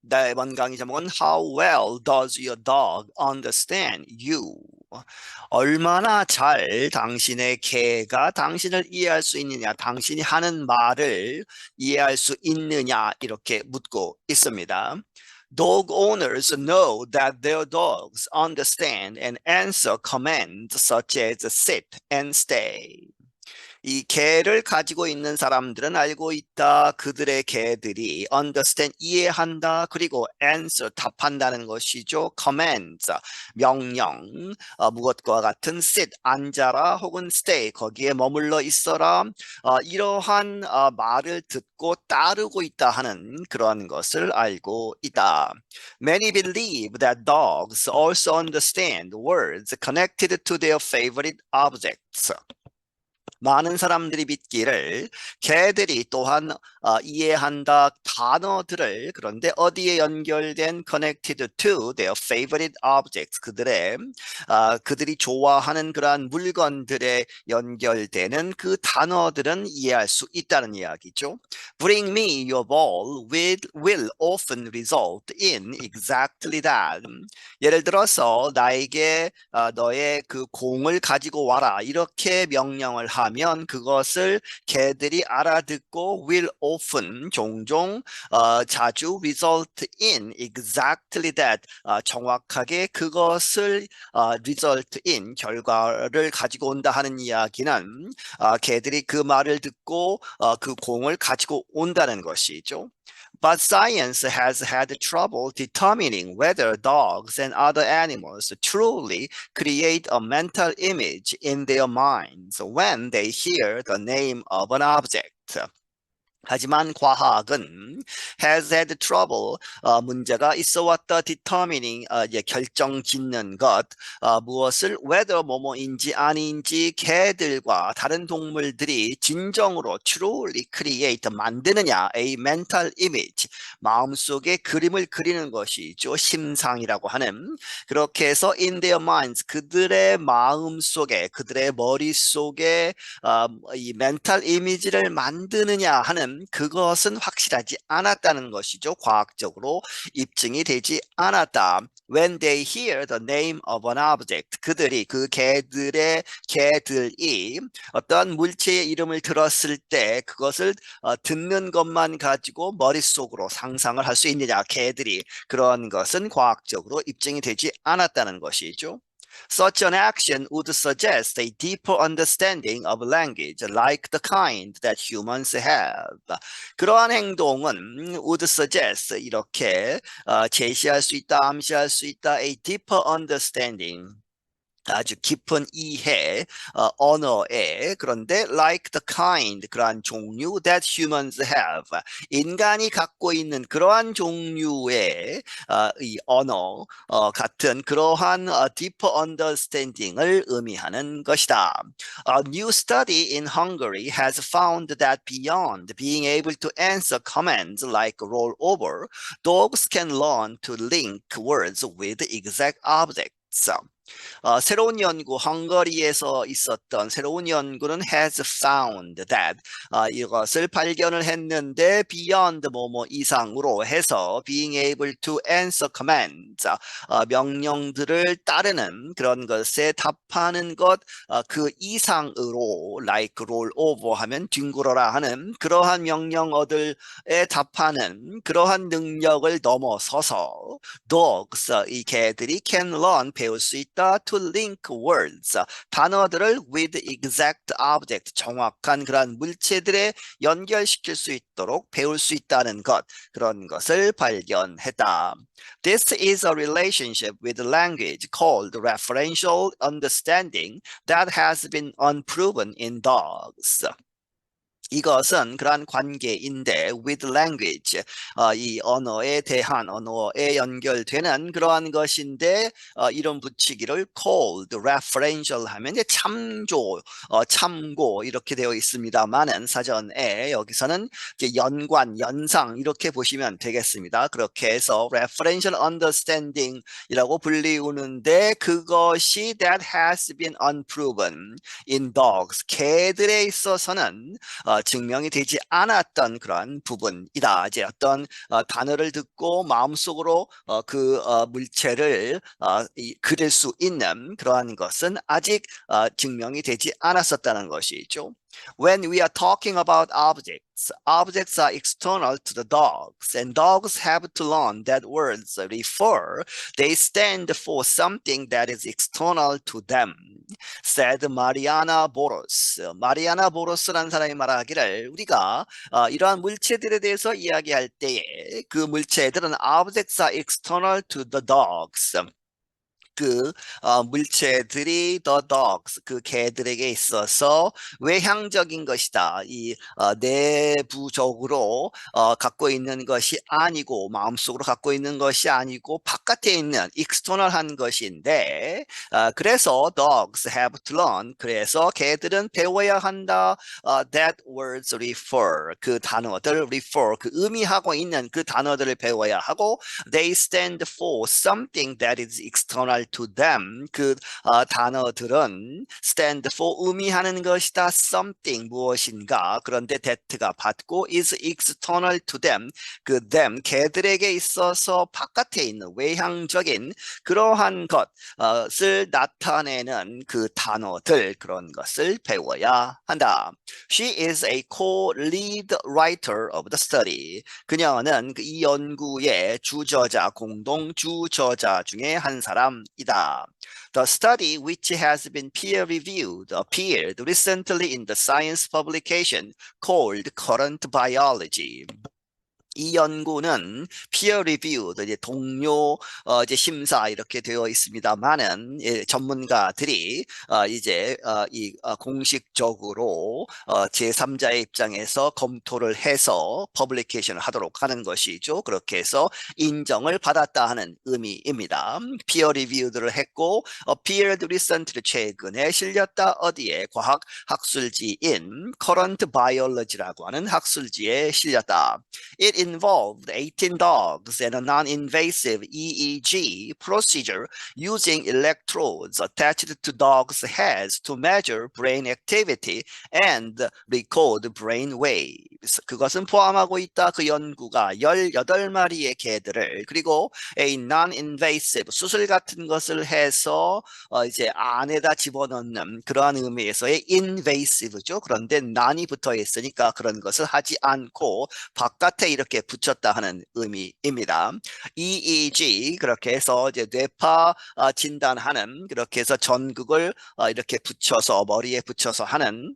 이번 강의 제목은 How well does your dog understand you? 얼마나 잘 당신의 개가 당신을 이해할 수 있느냐, 당신이 하는 말을 이해할 수 있느냐 이렇게 묻고 있습니다. Dog owners know that their dogs understand and answer commands such as sit and stay. 이 개를 가지고 있는 사람들은 알고 있다. 그들의 개들이 understand 이해한다. 그리고 answer 답한다는 것이죠. commands 명령 무엇과 같은 sit 앉아라 혹은 stay 거기에 머물러 있어라. 이러한 말을 듣고 따르고 있다 하는 그런 것을 알고 있다. Many believe that dogs also understand words connected to their favorite objects. 많은 사람들이 믿기를 개들이 또한 이해한다 단어들을 그런데 어디에 연결된 connected to their favorite objects 그들이 좋아하는 그러한 물건들에 연결되는 그 단어들은 이해할 수 있다는 이야기죠. Bring me your ball will often result in exactly that. 예를 들어서 나에게 너의 그 공을 가지고 와라 이렇게 명령을 하면 그것을 개들이 알아듣고 will often 종종 자주 result in exactly that 정확하게 그것을 result in 결과를 가지고 온다 하는 이야기는 개들이 그 말을 듣고 그 공을 가지고 온다는 것이죠. But science has had trouble determining whether dogs and other animals truly create a mental image in their minds when they hear the name of an object. 하지만 과학은 has had trouble 문제가 있어 왔다 determining 결정 짓는 것 무엇을 whether 뭐뭐인지 아닌지 개들과 다른 동물들이 진정으로 truly create 만드느냐 a mental image 마음속에 그림을 그리는 것이죠. 심상이라고 하는 그렇게 해서 in their minds 그들의 마음속에 그들의 머릿속에 이 멘탈 이미지를 만드느냐 하는 그것은 확실하지 않았다는 것이죠. 과학적으로 입증이 되지 않았다. When they hear the name of an object, 그들이 개들이 어떤 물체의 이름을 들었을 때 그것을 듣는 것만 가지고 머릿속으로 상상을 할 수 있느냐, 개들이 그런 것은 과학적으로 입증이 되지 않았다는 것이죠. Such an action would suggest a deeper understanding of language, like the kind that humans have. 그러한 행동은 would suggest 이렇게 제시할 수 있다, 암시할 수 있다, a deeper understanding. 아주 깊은 이해, 언어에 그런데 like the kind 그러한 종류 that humans have 인간이 갖고 있는 그러한 종류의 이 언어 같은 그러한 deeper understanding을 의미하는 것이다. A new study in Hungary has found that beyond being able to answer commands like roll over, dogs can learn to link words with exact objects. 새로운 연구, 헝가리에서 있었던 새로운 연구는 has found that 이것을 발견을 했는데 beyond 뭐뭐 이상으로 해서 being able to answer commands 명령들을 따르는 그런 것에 답하는 것 그 이상으로 like roll over 하면 뒹굴어라 하는 그러한 명령어들에 답하는 그러한 능력을 넘어서서 dogs 이 개들이 can learn 배울 수 있다 to link words 단어들을 with exact object 정확한 그러한 물체들에 연결시킬 수 있도록 배울 수 있다는 것 그런 것을 발견했다. This is a relationship with language called referential understanding that has been unproven in dogs. 이것은 그러한 관계인데 with language 이 언어에 대한 언어에 연결되는 그러한 것인데 이름 붙이기를 called referential 하면 이제 참고 이렇게 되어 있습니다만은 사전에 여기서는 이제 연관 연상 이렇게 보시면 되겠습니다. 그렇게 해서 referential understanding 이라고 불리우는데 그것이 that has been unproven in dogs 개들에 있어서는 증명이 되지 않았던 그런 부분이다. 이제 어떤 단어를 듣고 마음속으로 그 물체를 그릴 수 있는 그러한 것은 아직 증명이 되지 않았었다는 것이죠. When we are talking about objects, objects are external to the dogs, and dogs have to learn that words refer, they stand for something that is external to them, said Mariana Boros. 마리아나 보로스라는 사람이 말하기를 우리가 이러한 물체들에 대해서 이야기할 때에 그 물체들은 objects are external to the dogs. 그 물체들이 the dogs 그 개들에게 있어서 외향적인 것이다. 이 내부적으로 갖고 있는 것이 아니고 마음속으로 갖고 있는 것이 아니고 바깥에 있는 external한 것인데 그래서 dogs have to learn 그래서 개들은 배워야 한다. That words refer 그 단어들 refer 그 의미하고 있는 그 단어들을 배워야 하고 they stand for something that is external to them. 그 단어들은 stand for 의미하는 것이다. something 무엇인가. 그런데 that가 받고 is external to them. 그 them 걔들에게 있어서 바깥에 있는 외향적인 그러한 것을 나타내는 그 단어들 그런 것을 배워야 한다. She is a co-lead writer of the study. 그녀는 이 연구의 주저자, 공동 주저자 중에 한 사람이다. The study, which has been peer-reviewed, appeared recently in the science publication called Current Biology. 이 연구는 peer review, 이제 동료 이제 심사 이렇게 되어 있습니다만은 전문가들이 이제 이 공식적으로 제3자의 입장에서 검토를 해서 퍼블리케이션을 하도록 하는 것이죠. 그렇게 해서 인정을 받았다 하는 의미입니다. peer review를 했고 appeared recently 최근에 실렸다 어디에 과학 학술지인 Current Biology라고 하는 학술지에 실렸다. It involved 18 dogs and a non-invasive EEG procedure using electrodes attached to dogs' heads to measure brain activity and record brain waves. 그것은 포함하고 있다. 그 연구가 18마리의 개들을 그리고 a non-invasive 수술 같은 것을 해서 이제 안에다 집어넣는 그러한 의미에서의 invasive죠. 그런데 non이 붙어 있으니까 그런 것을 하지 않고 바깥에 이렇게 붙였다 하는 의미입니다. EEG 그렇게 해서 이제 뇌파 진단하는 그렇게 해서 전극을 이렇게 붙여서 머리에 붙여서 하는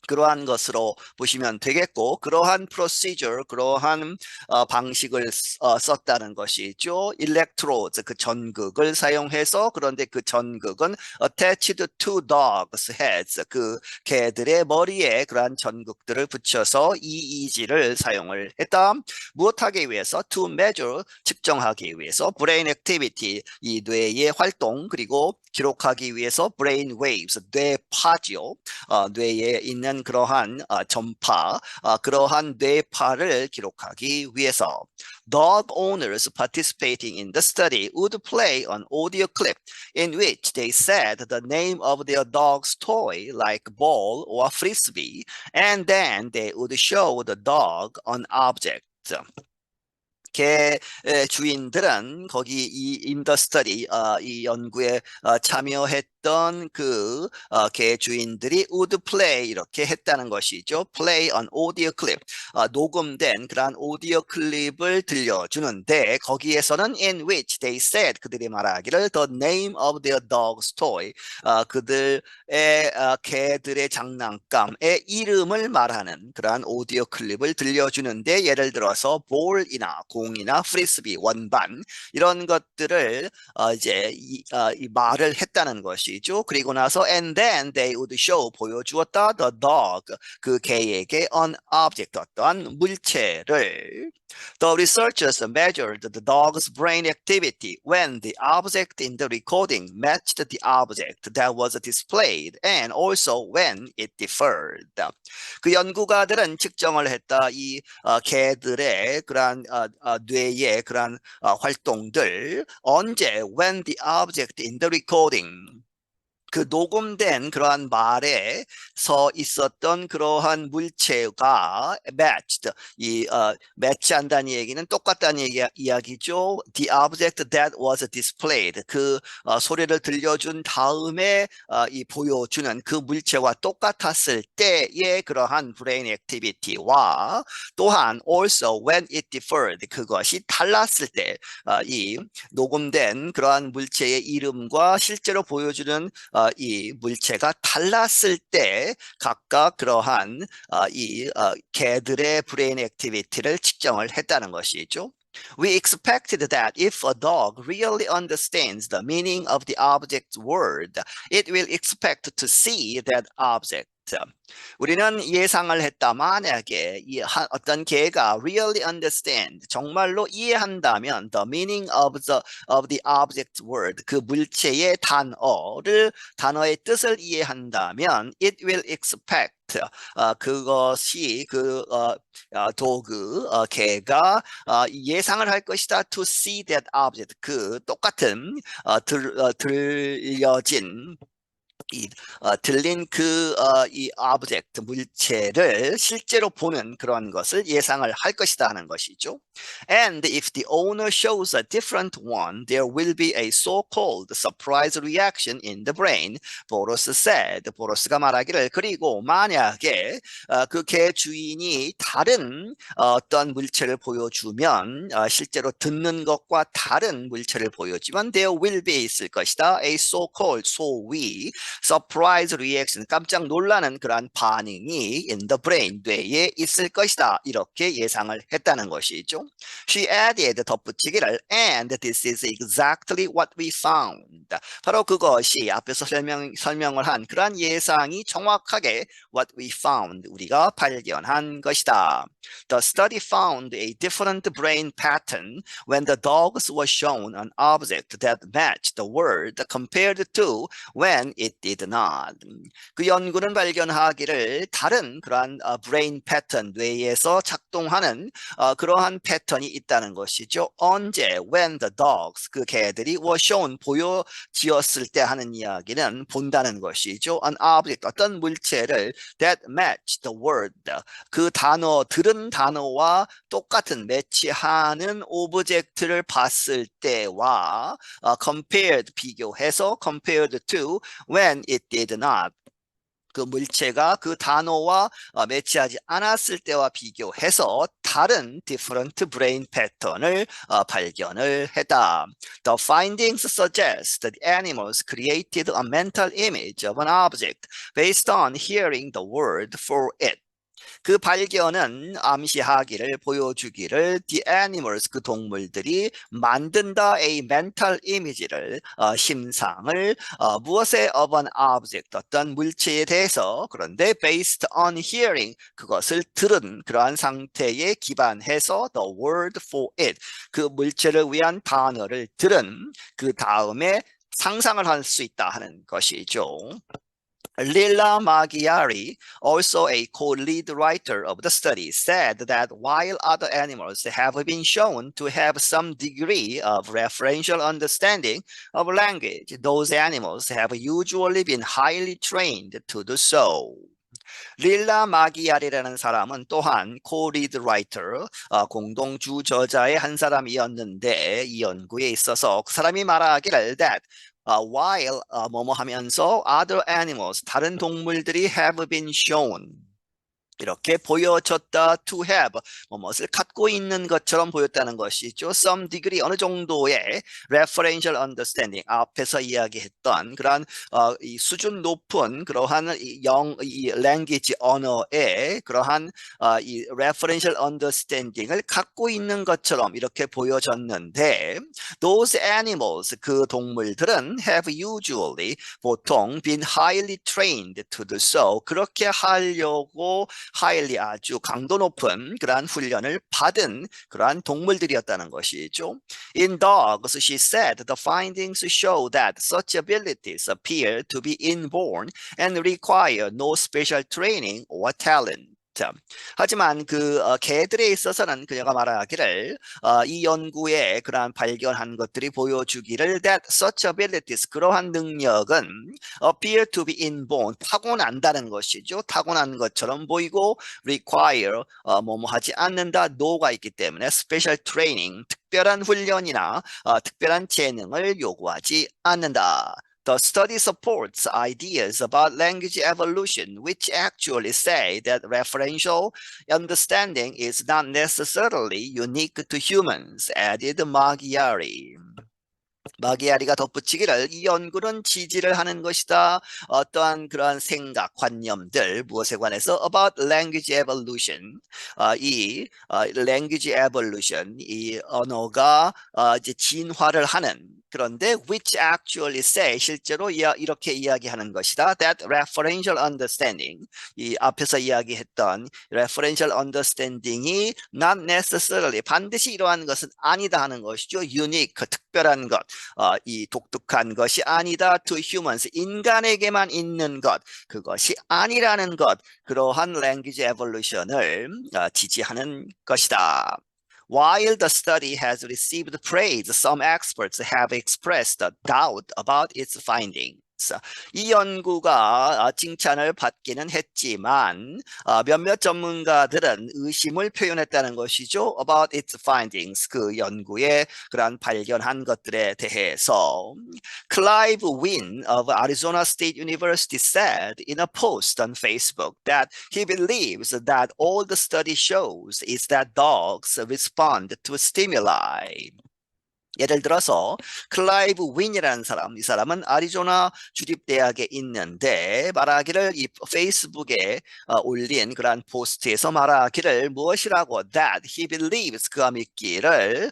그러한 것으로 보시면 되겠고 그러한 procedure, 그러한 방식을 썼다는 것이죠. electrodes, 그 전극을 사용해서 그런데 그 전극은 attached to dogs' heads, 그 개들의 머리에 그러한 전극들을 붙여서 EEG를 사용을 했다. 무엇하기 위해서? to measure, 측정하기 위해서 brain activity, 이 뇌의 활동 그리고 기록하기 위해서 brain waves, 뇌파지요. 뇌에 있는 그러한 전파, 그러한 뇌파를 기록하기 위해서 dog owners participating in the study would play an audio clip in which they said the name of their dog's toy like ball or frisbee and then they would show the dog an object. 개 주인들은 거기 이 인더스터디 이 연구에 참여했던 그 개 주인들이 would play 이렇게 했다는 것이죠. play an audio clip 녹음된 그러한 오디오 클립을 들려주는데 거기에서는 in which they said 그들이 말하기를 the name of their dog's toy 그들의 개들의 장난감의 이름을 말하는 그러한 오디오 클립을 들려주는데 예를 들어서 볼이나 공이나 프리스비, 원반 이런 것들을 이제 이 말을 했다는 것이죠. 그리고 나서 and then they would show 보여주었다 the dog 그 개에게 an object 어떠한 물체를 The researchers measured the dog's brain activity when the object in the recording matched the object that was displayed and also when it differed. 그 연구가들은 측정을 했다. 이 개들의 그러한 뇌의 그러한 활동들 언제 when the object in the recording 그 녹음된 그러한 말에서 있었던 그러한 물체가 matched, 매치한다는 얘기는 똑같다는 이야기죠. The object that was displayed, 소리를 들려준 다음에 이 보여주는 그 물체와 똑같았을 때의 그러한 brain activity와 또한 also when it differed, 그것이 달랐을 때 이 녹음된 그러한 물체의 이름과 실제로 보여주는 이 물체가 달랐을 때 각각 그러한 개들의 브레인 액티비티를 측정을 했다는 것이죠. We expected that if a dog really understands the meaning of the object's word, it will expect to see that object. 우리는 예상을 했다. 만약에 어떤 개가 really understand, 정말로 이해한다면 the meaning of the object's word, 그 물체의 단어의 뜻을 이해한다면 it will expect, 그것이 개가 예상을 할 것이다. To see that object, 그 똑같은 들려진 들린 이 오브젝트 물체를 실제로 보는 그런 것을 예상을 할 것이다 하는 것이죠. And if the owner shows a different one, there will be a so-called surprise reaction in the brain. 보로스 said. 보로스가 말하기를, 그리고 만약에 그 개 주인이 다른 어떤 물체를 보여주면, 실제로 듣는 것과 다른 물체를 보여주면 there will be 있을 것이다. A so-called 소위 surprise reaction, 깜짝 놀라는 그러한 반응이 in the brain, 뇌에 있을 것이다. 이렇게 예상을 했다는 것이죠. She added, 덧붙이기를, and this is exactly what we found. 바로 그것이 앞에서 설명을 한 그러한 예상이 정확하게 what we found, 우리가 발견한 것이다. The study found a different brain pattern when the dogs were shown an object that matched the word compared to when it did not. 그 연구는 발견하기를 다른 그러한 브레인 패턴, 뇌에서 작동하는 그러한 패턴이 있다는 것이죠. 언제? When the dogs, 그 개들이 were shown, 보여지었을 때 하는 이야기는 본다는 것이죠. An object, 어떤 물체를 that matched the word, 그 들은 단어와 똑같은 매치하는 오브젝트를 봤을 때와 compared, 비교해서 compared to when it did not, 그 물체가 그 단어와 매치하지 않았을 때와 비교해서 다른 different brain pattern을 발견을 했다. The findings suggest that animals created a mental image of an object based on hearing the word for it. 그 발견은 암시하기를, 보여주기를 the animals, 그 동물들이 만든다 a mental image를, 심상을 무엇에 of an object, 어떤 물체에 대해서, 그런데 based on hearing, 그것을 들은 그러한 상태에 기반해서 the word for it, 그 물체를 위한 단어를 들은 그 다음에 상상을 할 수 있다 하는 것이죠. Lilla Maggiari, also a co-lead writer of the study, said that while other animals have been shown to have some degree of referential understanding of language, those animals have usually been highly trained to do so. 릴라 마기아리라는 사람은 또한 co-lead writer, 공동 주저자의 한 사람이었는데 이 연구에 있어서 그 사람이 말하기를 that while 뭐뭐 하면서 other animals, 다른 동물들이 have been shown, 이렇게 보여졌다 to have, 무엇을 갖고 있는 것처럼 보였다는 것이죠. Some degree, 어느 정도의 referential understanding, 앞에서 이야기했던 그러한 이 수준 높은 그러한 이 language 언어의 그러한 이 referential understanding을 갖고 있는 것처럼 이렇게 보여졌는데 those animals, 그 동물들은 have usually, 보통 been highly trained to do so, 그렇게 하려고 highly, 아주 강도 높은 그러한 훈련을 받은 그러한 동물들이었다는 것이죠. In dogs, she said, the findings show that such abilities appear to be inborn and require no special training or talent. 자, 하지만 개들에 있어서는 그녀가 말하기를 이 연구에 그러한 발견한 것들이 보여주기를 that such abilities 그러한 능력은 appear to be inborn 타고난다는 것이죠. 타고난 것처럼 보이고 require 뭐뭐 하지 않는다 no가 있기 때문에 special training 특별한 훈련이나 특별한 재능을 요구하지 않는다. The study supports ideas about language evolution, which actually say that referential understanding is not necessarily unique to humans, added Maggiari. 마기아리가 덧붙이기를 이 연구는 지지를 하는 것이다. 어떠한 그러한 생각, 관념들 무엇에 관해서 about language evolution language evolution 이 언어가 이제 진화를 하는 그런데 which actually say 실제로 이렇게 이야기하는 것이다. That referential understanding 이 앞에서 이야기했던 referential understanding이 not necessarily 반드시 이러한 것은 아니다 하는 것이죠. unique 특별한 것. 이 독특한 것이 아니다 to humans 인간에게만 있는 것 그것이 아니라는 것 그러한 language evolution을 지지하는 것이다. While the study has received praise, some experts have expressed a doubt about its findings. 이 연구가 칭찬을 받기는 했지만 몇몇 전문가들은 의심을 표현했다는 것이죠. About its findings, 그 연구의 그러한 발견한 것들에 대해서. Clive Wynne of Arizona State University said in a post on Facebook that he believes that all the study shows is that dogs respond to stimuli. 예를 들어서 클라이브 윈이라는 사람, 이 사람은 아리조나 주립대학에 있는데 말하기를 이 페이스북에 올린 그러한 포스트에서 말하기를 무엇이라고 that he believes 그가 믿기를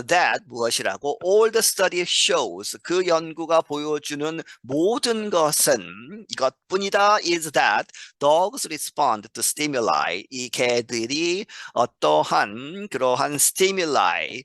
that 무엇이라고 all the study shows 그 연구가 보여주는 모든 것은 이것뿐이다 is that dogs respond to stimuli 이 개들이 어떠한 그러한 stimuli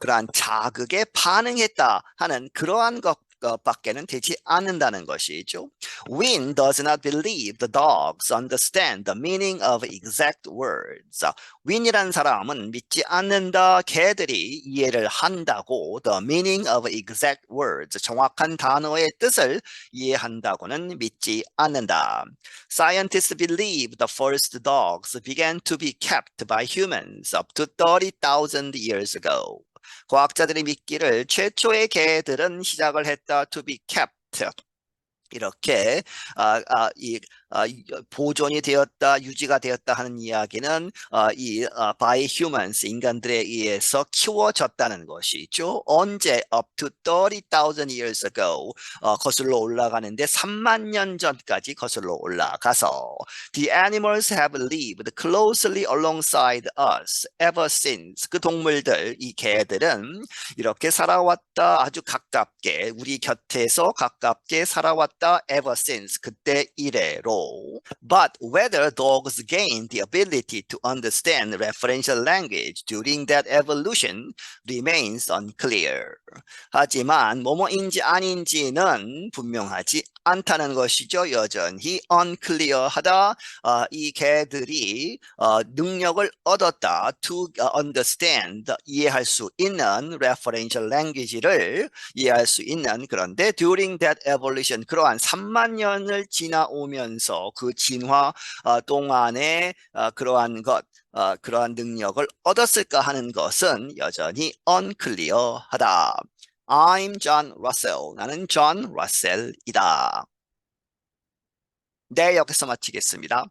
그러한 자극에 반응했다 하는 그러한 것밖에는 되지 않는다는 것이죠. Wynne does not believe the dogs understand the meaning of exact words. 윈이라는 사람은 믿지 않는다. 개들이 이해를 한다고 the meaning of exact words 정확한 단어의 뜻을 이해한다고는 믿지 않는다. Scientists believe the first dogs began to be kept by humans up to 30,000 years ago. 과학자들이 믿기를 최초의 개들은 시작을 했다 to be kept. 이렇게 보존이 되었다, 유지가 되었다 하는 이야기는 by humans, 인간들에 의해서 키워졌다는 것이죠. 언제 up to 30,000 years ago 거슬러 올라가는데 3만 년 전까지 거슬러 올라가서 the animals have lived closely alongside us ever since. 그 동물들, 이 개들은 이렇게 살아왔다, 아주 가깝게 우리 곁에서 가깝게 살아왔다 ever since 그때 이래로. But whether dogs gained the ability to understand referential language during that evolution remains unclear. 하지만 뭐뭐인지 아닌지는 분명하지 않다는 것이죠. 여전히 unclear하다. 이 개들이 능력을 얻었다. To understand, 이해할 수 있는 referential language를 이해할 수 있는 그런데 during that evolution 그러한 3만 년을 지나오면서 그 진화 동안에 그러한 그러한 능력을 얻었을까 하는 것은 여전히 unclear하다. I'm John Russell. 나는 존 러셀이다. 네, 여기서 마치겠습니다.